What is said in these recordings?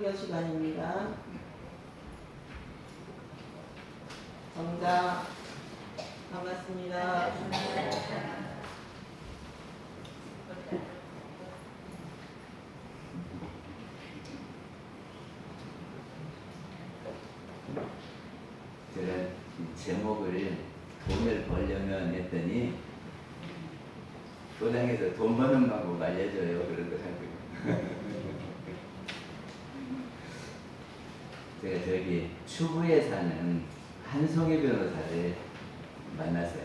설교 시간입니다. 정자 반갑습니다. 제가 제목을 돈을 벌려면 했더니 교당에서 돈 버는 방법 알려줘요 그러더라고요. 제가 저기 추구에 사는 한송희 변호사를 만났어요.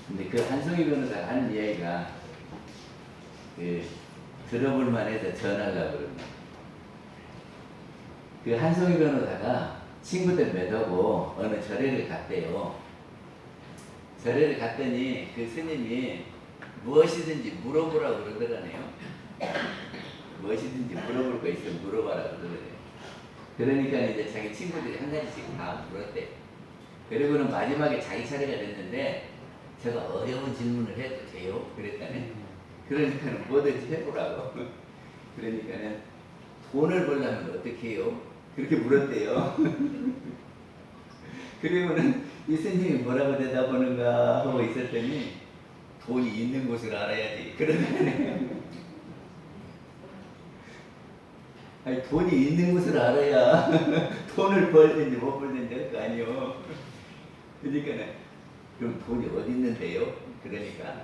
근데 그 한송희 변호사가 하는 이야기가 들어볼 만해서 전하려고 그러는 그 한송희 변호사가 친구들 몇하고 어느 절에를 갔대요. 절에를 갔더니 그 스님이 무엇이든지 물어보라고 그러더라네요. 무엇이든지 물어볼 거 있으면 물어봐라 그러더래요. 그러니까 이제 자기 친구들이 한 가지씩 다 물었대. 그리고는 마지막에 자기 차례가 됐는데 제가 어려운 질문을 해도 돼요? 그랬다네. 그러니까는 뭐든지 해보라고. 그러니까는 돈을 벌려면 어떻게 해요? 그렇게 물었대요. 그리고는 이 스님이 뭐라고 대답하는가 하고 있었더니 돈이 있는 곳을 알아야지. 그러더니 아니 돈이 있는 곳을 알아야 돈을 벌든지 못 벌든지 할 거 아니요. 그러니까 그럼 돈이 어디 있는데요? 그러니까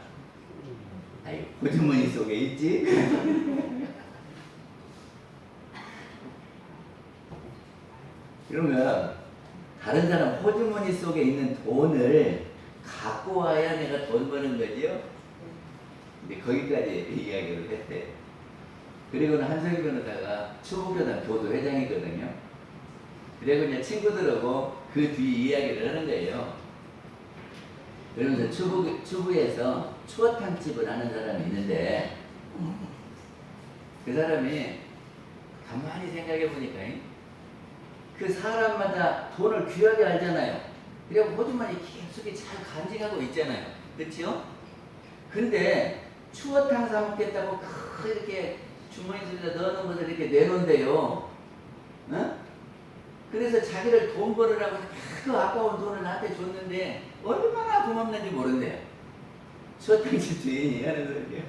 아이 호주머니 속에 있지. 그러면 다른 사람 호주머니 속에 있는 돈을 갖고 와야 내가 돈 버는 거지요? 근데 거기까지 이야기를 했대. 그리고는 한석희 변호사가 추구교단 교도회장이거든요. 그리고 이제 친구들하고 그 뒤 이야기를 하는 거예요. 그러면서 추구에서 추어탕집을 하는 사람이 있는데 그 사람이 가만히 생각해 보니까 그 사람마다 돈을 귀하게 알잖아요. 그리고 호주머니 깊숙이 잘 간직하고 있잖아요. 그렇죠? 근데 추어탕 사 먹겠다고 이렇게 주머니 속에다 넣어놓은 것을 이렇게 내놓은대요. 어? 그래서 자기를 돈 벌으라고 그 아까운 돈을 나한테 줬는데 얼마나 고맙는지 모른대요. 추어탕집 주인이 하는 소리예요.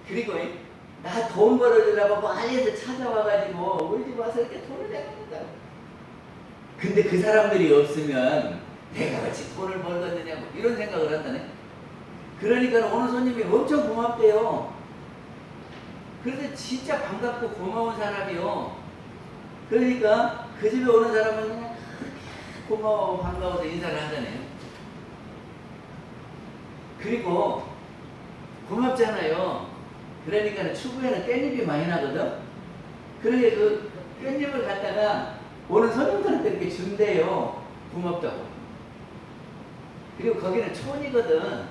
그리고 나 돈 벌어주려고 멀리서 찾아와가지고 우리 집 와서 이렇게 돈을 내놓는다고. 근데 그 사람들이 없으면 내가 같이 돈을 벌겠느냐고 이런 생각을 한다네. 그러니까 어느 손님이 엄청 고맙대요. 그래서 진짜 반갑고 고마운 사람이요. 그러니까 그 집에 오는 사람은 그냥 고마워 반가워서 인사를 하잖아요. 그리고 고맙잖아요. 그러니까 추구에는 깻잎이 많이 나거든. 그러게 그 깻잎을 갖다가 오는 손님들한테 이렇게 준대요. 고맙다고. 그리고 거기는 촌이거든.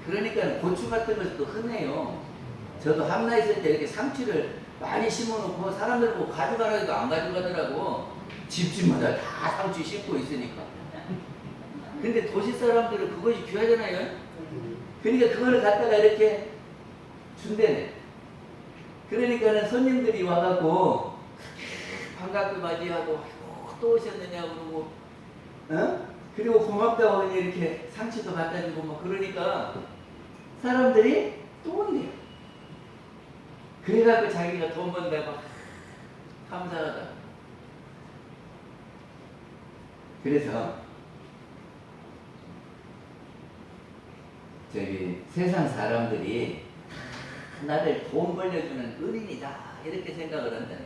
그러니까 고추 같은 것도 흔해요. 저도 함나 있을 때 이렇게 상추를 많이 심어놓고 사람들 보고 가져가라 해도 안 가져가더라고. 집집마다 다 상추 심고 있으니까. 근데 도시 사람들은 그것이 귀하잖아요. 그러니까 그거를 갖다가 이렇게 준대네. 그러니까는 손님들이 와갖고 반갑게 맞이하고 또 오셨느냐고 그러고, 어? 그리고 고맙다고 이렇게 상추도 갖다 주고 뭐 그러니까 사람들이 또 온대요. 그래갖고 자기가 돈 번다고 감사하다. 그래서 저기 세상 사람들이 나를 돈 벌려주는 은인이다 이렇게 생각을 한다네.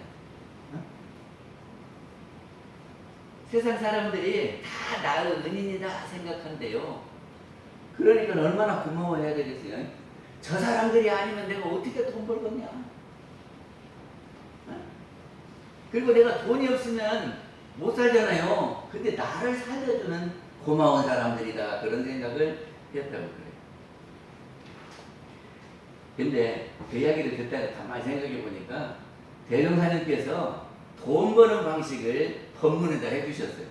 어? 세상 사람들이 다 나의 은인이다 생각한대요. 그러니까 얼마나 고마워해야 되겠어요. 저 사람들이 아니면 내가 어떻게 돈 벌겠냐. 어? 그리고 내가 돈이 없으면 못 살잖아요. 근데 나를 살려주는 고마운 사람들이다 그런 생각을 했다고 그래요. 근데 그 이야기를 듣다가 가만히 생각해 보니까 대종사님께서 돈 버는 방식을 법문에다 해주셨어요.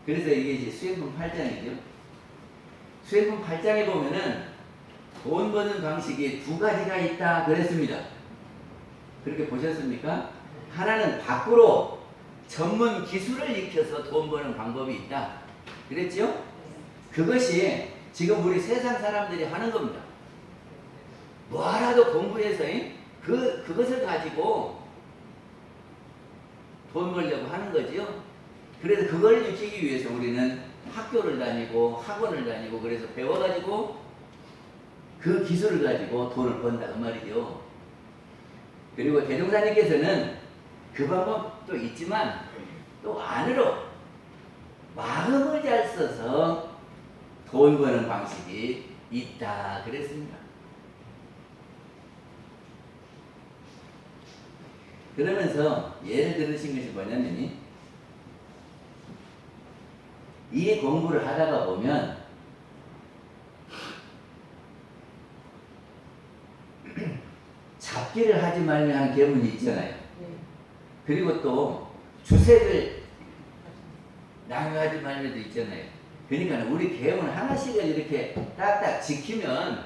그래서 이게 이제 수행품 8장이죠. 수행품 8장에 보면은 돈 버는 방식이 두 가지가 있다 그랬습니다. 그렇게 보셨습니까? 하나는 밖으로 전문 기술을 익혀서 돈 버는 방법이 있다 그랬죠? 그것이 지금 우리 세상 사람들이 하는 겁니다. 뭐라도 공부해서 그것을 가지고 돈 벌려고 하는 거지요. 그래서 그걸 익히기 위해서 우리는 학교를 다니고 학원을 다니고 그래서 배워가지고 그 기술을 가지고 돈을 번다 그 말이죠. 그리고 대종사님께서는 그 방법도 있지만 또 안으로 마음을 잘 써서 돈 버는 방식이 있다 그랬습니다. 그러면서 예를 들으신 것이 뭐냐면 이 공부를 하다가 보면 잡기를 하지 말며 하는 계문이 있잖아요. 그리고 또 주색을 낭요하지 말며도 있잖아요. 그러니까 우리 계문 하나씩을 이렇게 딱딱 지키면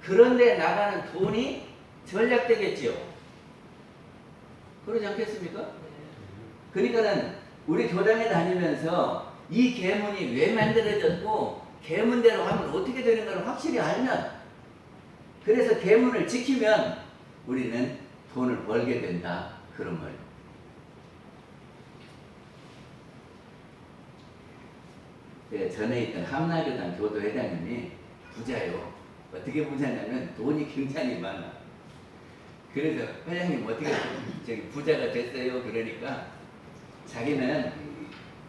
그런데 나가는 돈이 전략되겠지요. 그러지 않겠습니까? 그러니까는 우리 교당에 다니면서 이 계문이 왜 만들어졌고 계문대로 하면 어떻게 되는가를 확실히 알면 그래서 계문을 지키면 우리는 돈을 벌게 된다 그런 말이에요. 전에 있던 함나교당 교도회장님이 부자요. 어떻게 부자냐면 돈이 굉장히 많아. 그래서 회장님 어떻게 저기 부자가 됐어요? 그러니까 자기는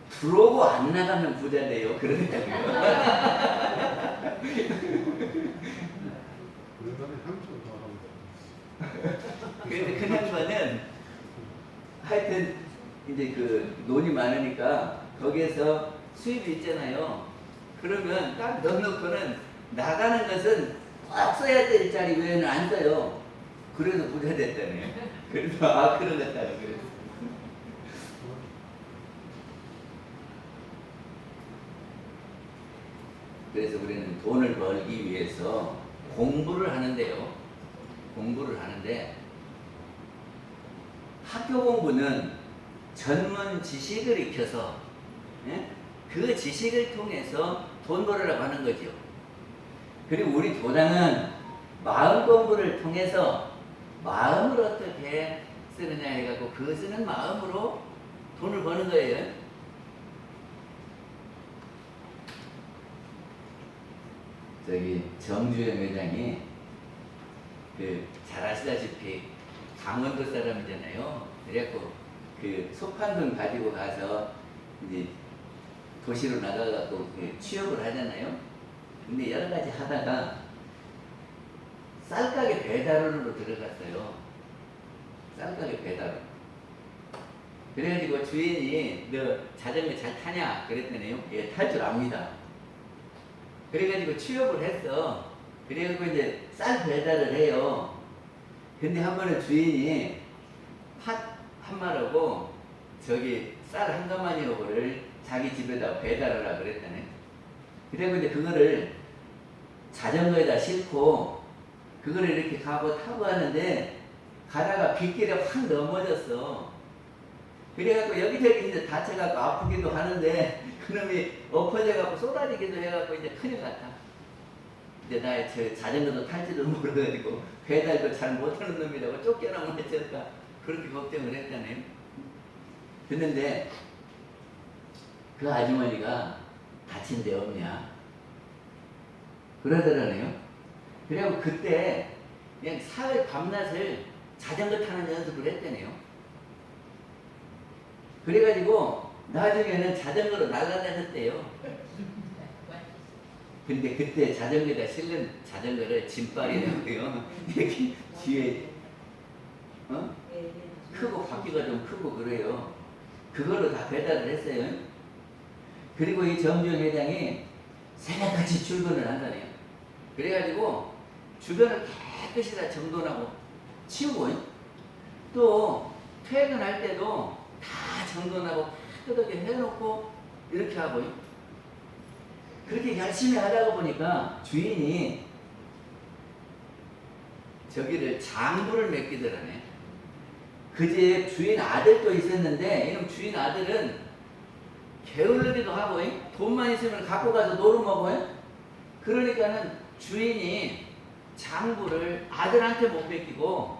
들어오고 안 나가면 부자 돼요. 그러더라고요. 그런데 그 양반은 하여튼 이제 그 돈이 많으니까 거기에서 수입이 있잖아요. 그러면 딱 넣어놓고는 나가는 것은 꼭 써야 될 자리 외에는 안 써요. 그래서 부자 됐다네. 그래서 그런 것 같다고 그랬어. 그래서 우리는 돈을 벌기 위해서 공부를 하는데요. 공부를 하는데 학교 공부는 전문 지식을 익혀서 그 지식을 통해서 돈 벌으라고 하는 거죠. 그리고 우리 도당은 마음 공부를 통해서 마음을 어떻게 쓰느냐 해갖고 그 쓰는 마음으로 돈을 버는 거예요. 저기 정주영 회장이 잘 아시다시피 강원도 사람이잖아요. 그래갖고 그 소판돈 가지고 가서 이제 도시로 나가갖고 취업을 하잖아요. 근데 여러 가지 하다가 쌀가게 배달원으로 들어갔어요. 쌀가게 배달원. 그래가지고 주인이 너 자전거 잘 타냐? 그랬더니요. 예, 탈 줄 압니다. 그래가지고 취업을 했어. 그래가지고 이제 쌀 배달을 해요. 근데 한 번은 주인이 팥 한 마리하고 저기 쌀 한 가마니를 자기 집에다 배달하라 그랬다네. 그리고 이제 그거를 자전거에다 싣고 그거를 이렇게 가고 타고 하는데 가다가 빗길에 확 넘어졌어. 그래갖고 여기저기 이제 다쳐갖고 아프기도 하는데 그놈이 엎어져갖고 쏟아지기도 해갖고 이제 큰일 났다. 이제 나 저 자전거도 탈지도 모르가지고 배달도 잘 못하는 놈이라고 쫓겨나면 어쩔까 그렇게 걱정을 했다네. 그런데 그 아주머니가 다친 데 없냐 그러더라네요. 그래갖고 그때 그냥 사흘 밤낮을 자전거 타는 연습을 했다네요. 그래가지고 나중에는 자전거로 날아다녔대요. 근데 그때 자전거에다 실는 자전거를 짐발이라고요. 여기 뒤에 크고 바퀴가 좀 크고 그래요. 그걸로 다 배달을 했어요. 그리고 이 정주영 회장이 새벽같이 출근을 한다네요. 그래가지고 주변을 깨끗이 다 정돈하고 치우고 또 퇴근할 때도 다 정돈하고 깨끗하게 해놓고 이렇게 하고 그렇게 열심히 하다가 보니까 주인이 저기를 장부를 맡기더라네. 그 집 주인 아들도 있었는데 이놈 주인 아들은 게을르기도 하고 돈만 있으면 갖고 가서 노름하고 그러니까는 주인이 장부를 아들한테 못 맡기고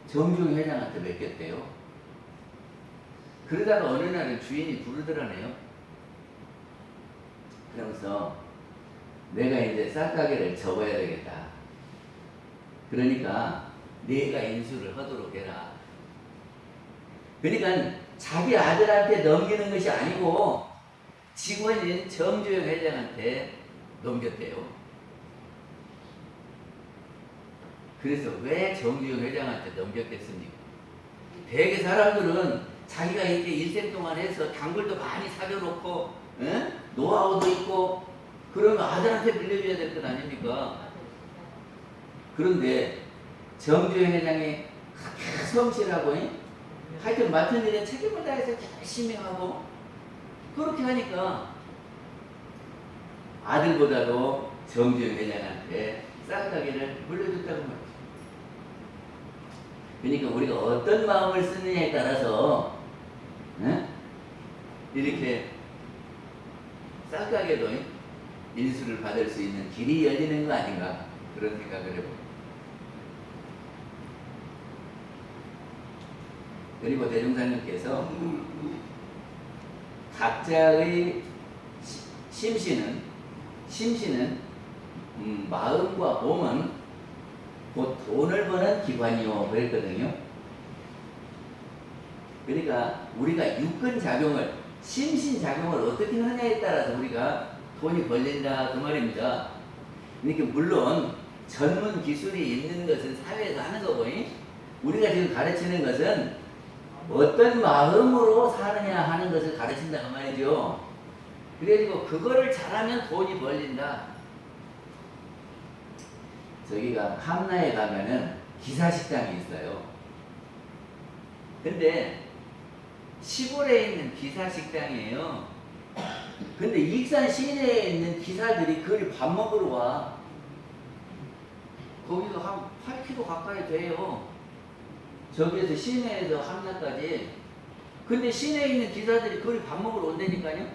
정중 회장한테 맡겼대요. 그러다가 어느 날은 주인이 부르더라네요. 그러면서 내가 이제 쌀가게를 접어야 되겠다. 그러니까 네가 인수를 하도록 해라. 그러니까 자기 아들한테 넘기는 것이 아니고 직원인 정주영 회장한테 넘겼대요. 그래서 왜 정주영 회장한테 넘겼겠습니까? 대개 사람들은 자기가 이렇게 일생 동안 해서 단골도 많이 사줘놓고 노하우도 있고 그러면 아들한테 빌려줘야 될 것 아닙니까? 그런데 정주영 회장이 성실하고 하여튼 맡은 일에 책임을 다해서 열심히 하고 그렇게 하니까 아들보다도 정주영 회장한테 쌀가게를 물려줬다고 말이죠. 그러니까 우리가 어떤 마음을 쓰느냐에 따라서 이렇게 쌀가게도 인수를 받을 수 있는 길이 열리는 거 아닌가 그런 생각을 해봅니다. 그리고 대종사님께서 각자의 심신은 마음과 몸은 곧 돈을 버는 기관이요 그랬거든요. 그러니까 우리가 육근 작용을 심신 작용을 어떻게 하냐에 따라서 우리가 돈이 벌린다 그 말입니다. 그러니까 물론 전문 기술이 있는 것은 사회에서 하는 거고 우리가 지금 가르치는 것은 어떤 마음으로 사느냐 하는 것을 가르친다 그 말이죠. 그래가지고 그거를 잘하면 돈이 벌린다. 저기가 함라에 가면은 기사식당이 있어요. 근데 시골에 있는 기사식당이에요. 근데 익산 시내에 있는 기사들이 거기 밥 먹으러 와. 거기가 한 8km 가까이 돼요. 저기에서 시내에서 함라까지. 근데 시내에 있는 기사들이 거기 밥 먹으러 온다니까요.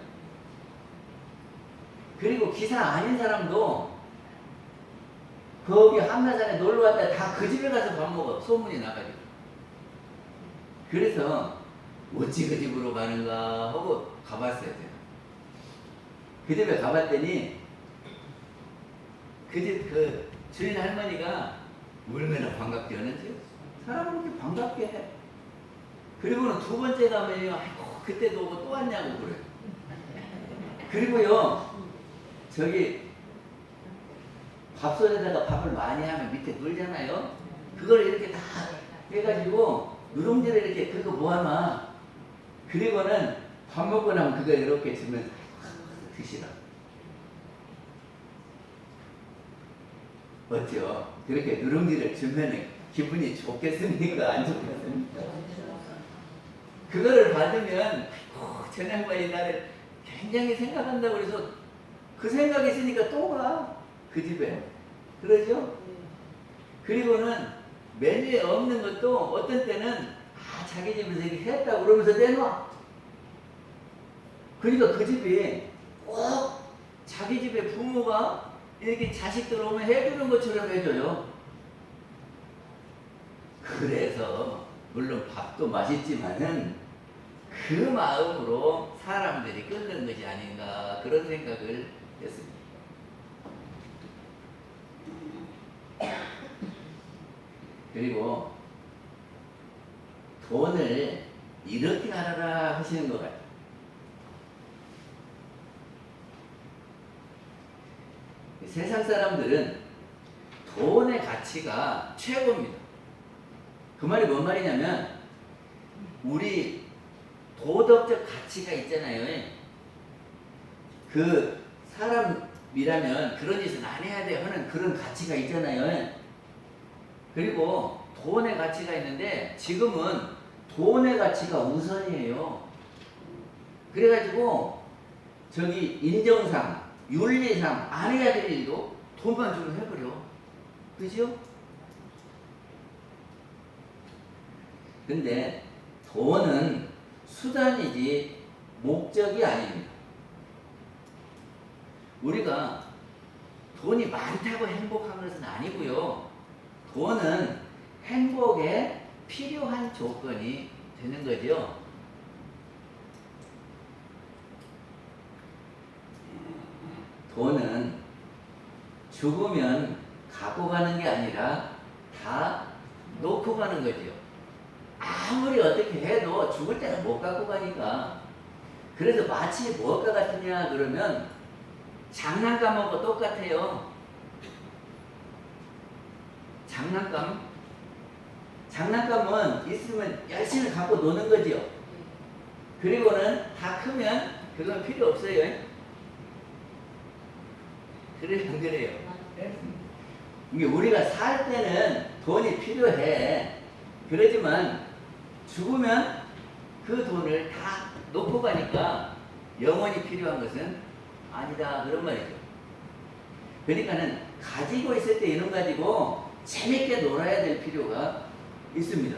그리고 기사 아닌 사람도 거기 함라산에 놀러 왔다 다 그 집에 가서 밥 먹어. 소문이 나가지고. 그래서 어찌 그 집으로 가는가 하고 가봤어요. 제가. 그 집에 가봤더니 그 집 그 주인 할머니가 얼마나 반갑게 하는지 사람을 그렇게 반갑게 해. 그리고는 두 번째 가면요, 아이고 그때도 오고 또 왔냐고 그래. 그리고요 저기 밥솥에다가 밥을 많이 하면 밑에 놀잖아요. 그걸 이렇게 다 해가지고 누룽지를 이렇게 그거 모아놔. 그리고는 밥 먹고 나면 그거 이렇게 주면 드시라. 어때요? 그렇게 누룽지를 주면 기분이 좋겠습니까? 안 좋겠습니까? 그거를 받으면 저 양반이 나를 굉장히 생각한다고 그래서 그 생각이 있으니까 또 가. 그 집에. 그러죠? 그리고는 메뉴에 없는 것도 어떤 때는 자기 집에서 이렇게 했다고 그러면서 내놔. 그러니까 그 집이 꼭 자기 집에 부모가 이렇게 자식들 오면 해주는 것처럼 해줘요. 그래서 물론 밥도 맛있지만은 그 마음으로 사람들이 끓는 것이 아닌가 그런 생각을 했습니다. 그리고 돈을 이렇게 하라 하시는 것 같아요. 세상 사람들은 돈의 가치가 최고입니다. 그 말이 뭔 말이냐면 우리 도덕적 가치가 있잖아요. 그 사람이라면 그런 짓은 안 해야 돼 하는 그런 가치가 있잖아요. 그리고 돈의 가치가 있는데 지금은 돈의 가치가 우선이에요. 그래가지고 저기 인정상, 윤리상 안 해야 될 일도 돈만 주면 해버려. 그죠? 근데 돈은 수단이지 목적이 아닙니다. 우리가 돈이 많다고 행복한 것은 아니고요. 돈은 행복에 필요한 조건이 되는 거죠. 돈은 죽으면 갖고 가는 게 아니라 다 놓고 가는 거죠. 아무리 어떻게 해도 죽을 때는 못 갖고 가니까. 그래서 마치 무엇과 같으냐 그러면 장난감하고 똑같아요. 장난감은 있으면 열심히 갖고 노는 거죠. 그리고는 다 크면 그건 필요 없어요. 그래요, 안 그래요? 이게 우리가 살 때는 돈이 필요해. 그러지만 죽으면 그 돈을 다 놓고 가니까 영원히 필요한 것은 아니다. 그런 말이죠. 그러니까는 가지고 있을 때 이런 가지고 재밌게 놀아야 될 필요가 있습니다.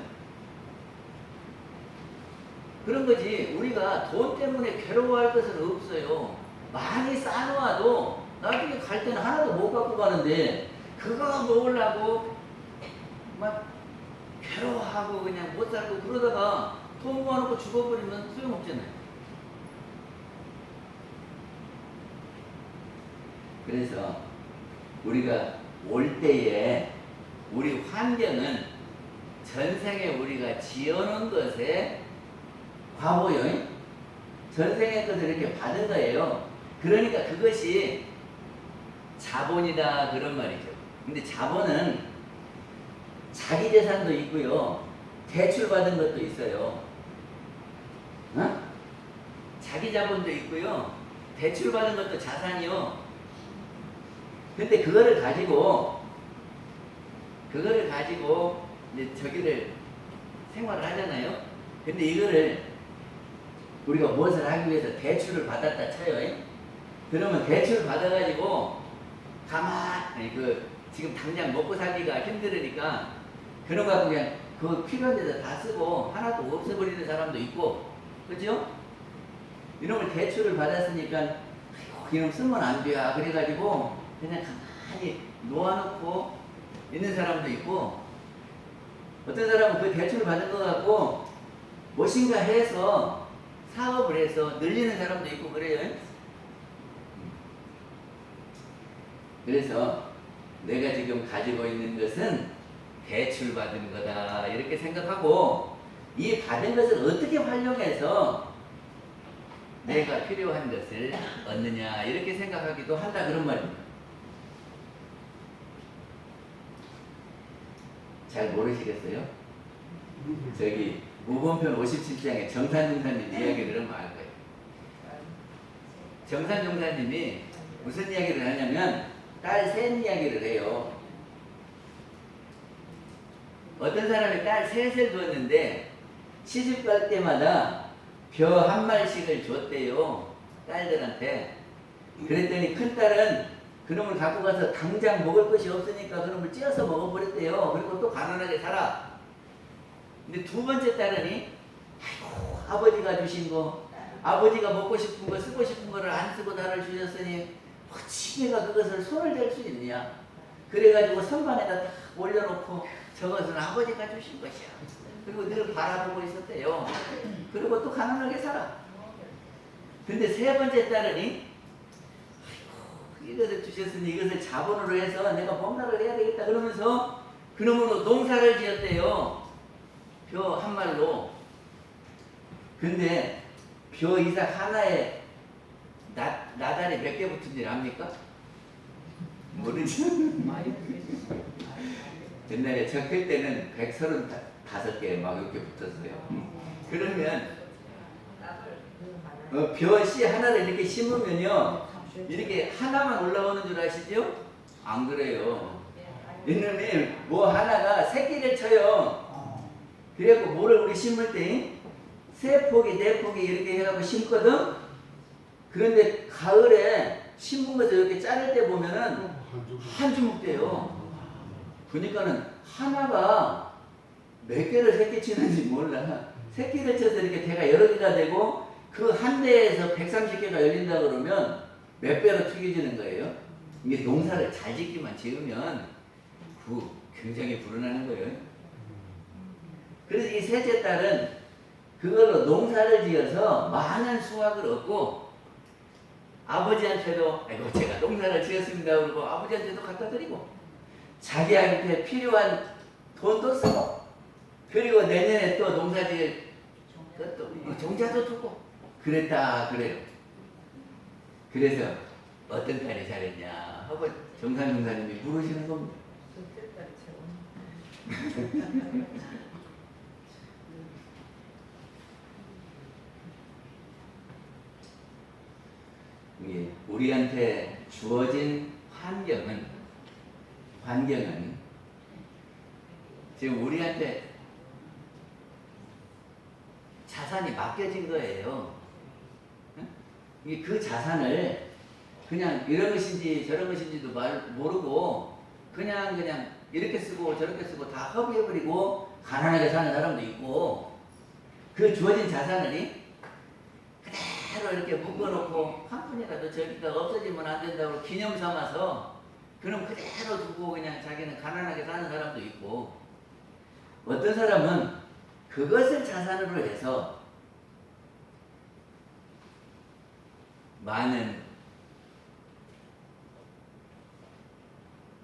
그런 거지. 우리가 돈 때문에 괴로워할 것은 없어요. 많이 쌓아놓아도 나중에 갈 때는 하나도 못 갖고 가는데 그거 먹으려고 막 괴로워하고 그냥 못 살고 그러다가 돈 모아놓고 죽어버리면 소용없잖아요. 그래서 우리가 올 때에 우리 환경은 전생에 우리가 지어놓은 것에 과보요. 전생의 것을 이렇게 받은 거예요. 그러니까 그것이 자본이다 그런 말이죠. 근데 자본은 자기 재산도 있고요. 대출받은 것도 있어요. 어? 자기 자본도 있고요. 대출받은 것도 자산이요. 근데 그거를 가지고 이제 저기를 생활을 하잖아요. 근데 이거를 우리가 무엇을 하기 위해서 대출을 받았다 쳐요. 그러면 대출 받아가지고 가만히 지금 당장 먹고 살기가 힘들으니까 그런 거 갖고 그냥 그 필요한 데서 다 쓰고 하나도 없애버리는 사람도 있고, 그죠? 이놈을 대출을 받았으니까 아이고 이놈 쓰면 안 돼. 그래가지고 그냥 가만히 놓아놓고 있는 사람도 있고, 어떤 사람은 그 대출을 받은 거 갖고 무엇인가 해서 사업을 해서 늘리는 사람도 있고 그래요. 그래서 내가 지금 가지고 있는 것은 대출받은 거다 이렇게 생각하고 이 받은 것을 어떻게 활용해서 내가 필요한 것을 얻느냐 이렇게 생각하기도 한다 그런 말입니다. 잘 모르시겠어요? 저기 무본편 57장에 정산종사님 이야기를 하면 알 거예요. 정산종사님이 무슨 이야기를 하냐면 딸 셋 이야기를 해요. 어떤 사람이 딸 셋을 뒀는데 시집 갈 때마다 벼 한 마리씩을 줬대요. 딸들한테. 그랬더니 큰 딸은 그놈을 갖고 가서 당장 먹을 것이 없으니까 그놈을 찧어서 먹어버렸대요. 그리고 또 가난하게 살아. 근데 두 번째 딸은 아이고 아버지가 주신 거, 아버지가 먹고 싶은 거 쓰고 싶은 거를 안 쓰고 나를 주셨으니 어찌 내가 그것을 손을 댈 수 있느냐. 그래가지고 선반에다 딱 올려놓고 저것은 아버지가 주신 것이야. 그리고 늘 바라보고 있었대요. 그리고 또 가난하게 살아. 근데 세 번째 딸은 아이고 이것을 주셨으니 이것을 자본으로 해서 내가 뭔가를 해야 되겠다 그러면서 그놈으로 농사를 지었대요. 벼 한 말로. 근데 벼 이삭 하나에 나달이 몇 개 붙은지 압니까? 모르지? 옛날에 적힐 때는 135개 막 이렇게 붙었어요. 그러면 벼씨 하나를 이렇게 심으면요 이렇게 하나만 올라오는 줄 아시죠? 안 그래요. 이놈이 뭐 하나가 새끼를 쳐요. 그래갖고 뭐를 우리 심을 때 세 포기, 네 포기 이렇게 해갖고 심거든? 그런데 가을에 심은 것을 이렇게 자를 때 보면은 한 주먹 돼요. 그러니까는 하나가 몇 개를 새끼 치는지 몰라. 새끼를 쳐서 이렇게 대가 여러 개가 되고 그 한 대에서 130개가 열린다 그러면 몇 배로 튀겨지는 거예요. 이게 농사를 잘 짓기만 지으면 굉장히 불어나는 거예요. 그래서 이 셋째 딸은 그걸로 농사를 지어서 많은 수확을 얻고 아버지한테도 아이고 제가 농사를 지었습니다 그러고 아버지한테도 갖다 드리고 자기한테 필요한 돈도 쓰고 그리고 내년에 또 농사 지을 또 종자도 주고 그랬다 그래요. 그래서 어떤 딸이 잘했냐 하고 정산 용사님이 물으시는 겁니다. 우리한테 주어진 환경은 지금 우리한테 자산이 맡겨진 거예요. 그 자산을 그냥 이런 것인지 저런 것인지도 모르고 그냥 이렇게 쓰고 저렇게 쓰고 다 허비해버리고 가난하게 사는 사람도 있고 그 주어진 자산을 그대로 이렇게 묶어놓고 한 푼이라도 저기가 없어지면 안 된다고 기념 삼아서 그럼 그대로 두고 그냥 자기는 가난하게 사는 사람도 있고 어떤 사람은 그것을 자산으로 해서 많은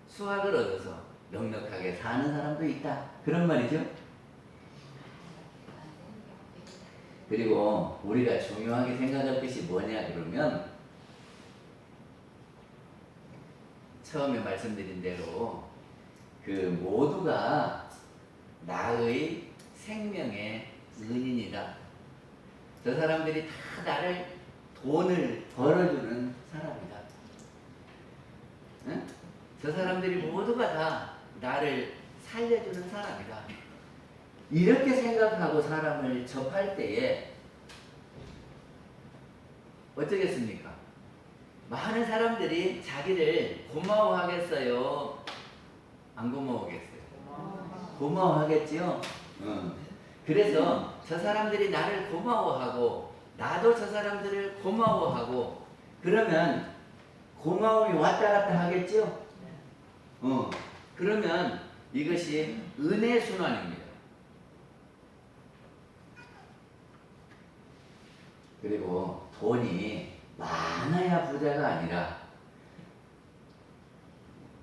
수확을 얻어서 넉넉하게 사는 사람도 있다. 그런 말이죠. 그리고 우리가 중요하게 생각할 것이 뭐냐 그러면 처음에 말씀드린 대로 그 모두가 나의 생명의 은인이다. 저 사람들이 다 나를 돈을 벌어주는 사람이다. 응? 저 사람들이 모두가 다 나를 살려주는 사람이다. 이렇게 생각하고 사람을 접할 때에 어쩌겠습니까? 많은 사람들이 자기를 고마워하겠어요? 안 고마워하겠어요? 고마워하겠지요? 그래서 저 사람들이 나를 고마워하고 나도 저 사람들을 고마워하고 그러면 고마움이 왔다 갔다 하겠죠? 그러면 이것이 은혜 순환입니다. 그리고 돈이 많아야 부자가 아니라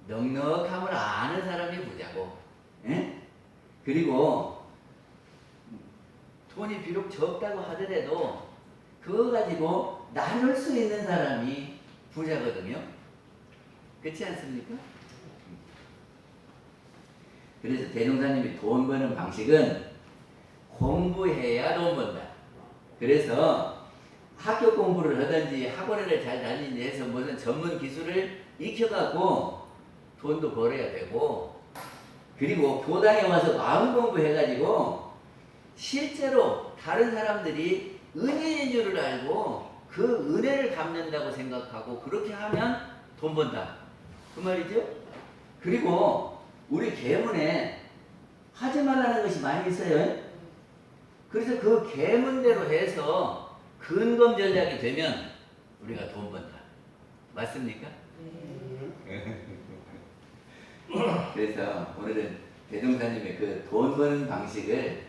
넉넉함을 아는 사람이 부자고, 예? 그리고 돈이 비록 적다고 하더라도 그거 가지고 나눌 수 있는 사람이 부자거든요. 그렇지 않습니까? 그래서 대종사님이 돈 버는 방식은 공부해야 돈 번다. 그래서 학교 공부를 하든지 학원을 잘 다니는지 해서 무슨 전문 기술을 익혀갖고 돈도 벌어야 되고, 그리고 교당에 와서 마음 공부해가지고 실제로 다른 사람들이 은혜인 줄을 알고 그 은혜를 갚는다고 생각하고 그렇게 하면 돈 번다. 그 말이죠. 그리고 우리 계문에 하지 말라는 것이 많이 있어요. 그래서 그 계문대로 해서 근검 전략이 되면 우리가 돈 번다. 맞습니까? 그래서 오늘은 대종사님의 그 돈 버는 방식을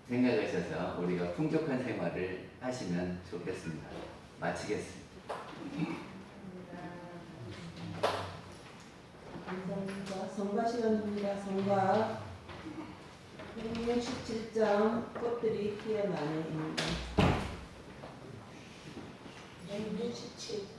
생각하셔서 우리가 풍족한 생활을 하시면 좋겠습니다. 마치겠습니다. 감사합니다. 성가 시간입니다. 성가 167장 꽃들이 피어나네입니다. 167.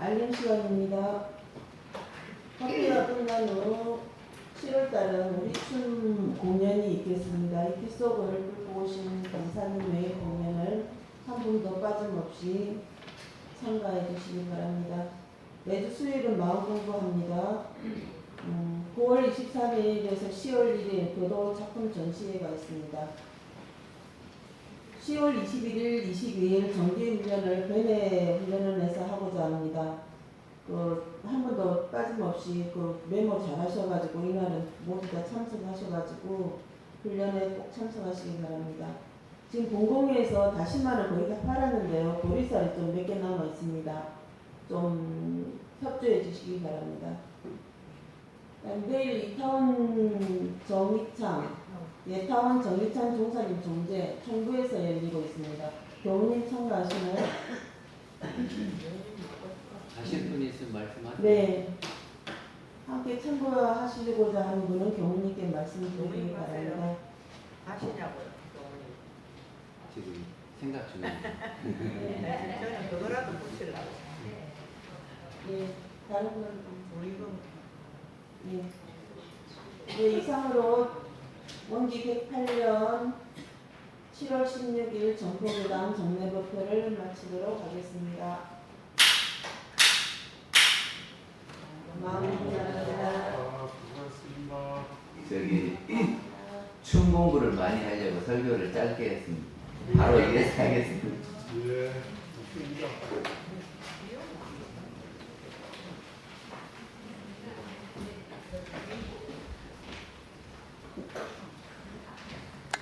알림 시간입니다. 학기가 끝난 후 7월달은 우리 춤 공연이 있겠습니다. 이 빗속을 뚫고 오신 강사님의 공연을 한 분도 빠짐없이 참가해 주시기 바랍니다. 매주 수요일은 마음 공부합니다. 9월 23일에서 10월 1일 교도 작품 전시회가 있습니다. 10월 21일, 22일 정기 훈련을 배내 훈련을 내서 하고자 합니다. 한 번도 빠짐없이 메모 잘 하셔가지고 이날은 모두 다 참석하셔가지고 훈련에 꼭 참석하시기 바랍니다. 지금 공공위에서 다시마를 거의 다 팔았는데요. 보리쌀이 좀 몇 개 남아 있습니다. 좀 협조해 주시기 바랍니다. 내일 이타원 정의창, 예타원 정의창 종사님 종제 총부에서 열리고 있습니다. 교우님 참가하시나요? 하실 분이 있으면 말씀하세요. 네. 함께 참가하시고자 하는 분은 교우님께 말씀드리기 바랍니다. 하시냐고요? 지금 생각 중입니다. 네. 저는 그거라도 붙이려고. 네. 다른 분. 우리 그 네. 네, 이상으로 원기 108년 7월 16일 정포교당 정례법회를 마치도록 하겠습니다. 마음입니다. 고맙습니다. 저기 춤 공부를 많이 하려고 설교를 짧게 했습니다. 바로 이래서 하겠습니다. 예, 좋습니다.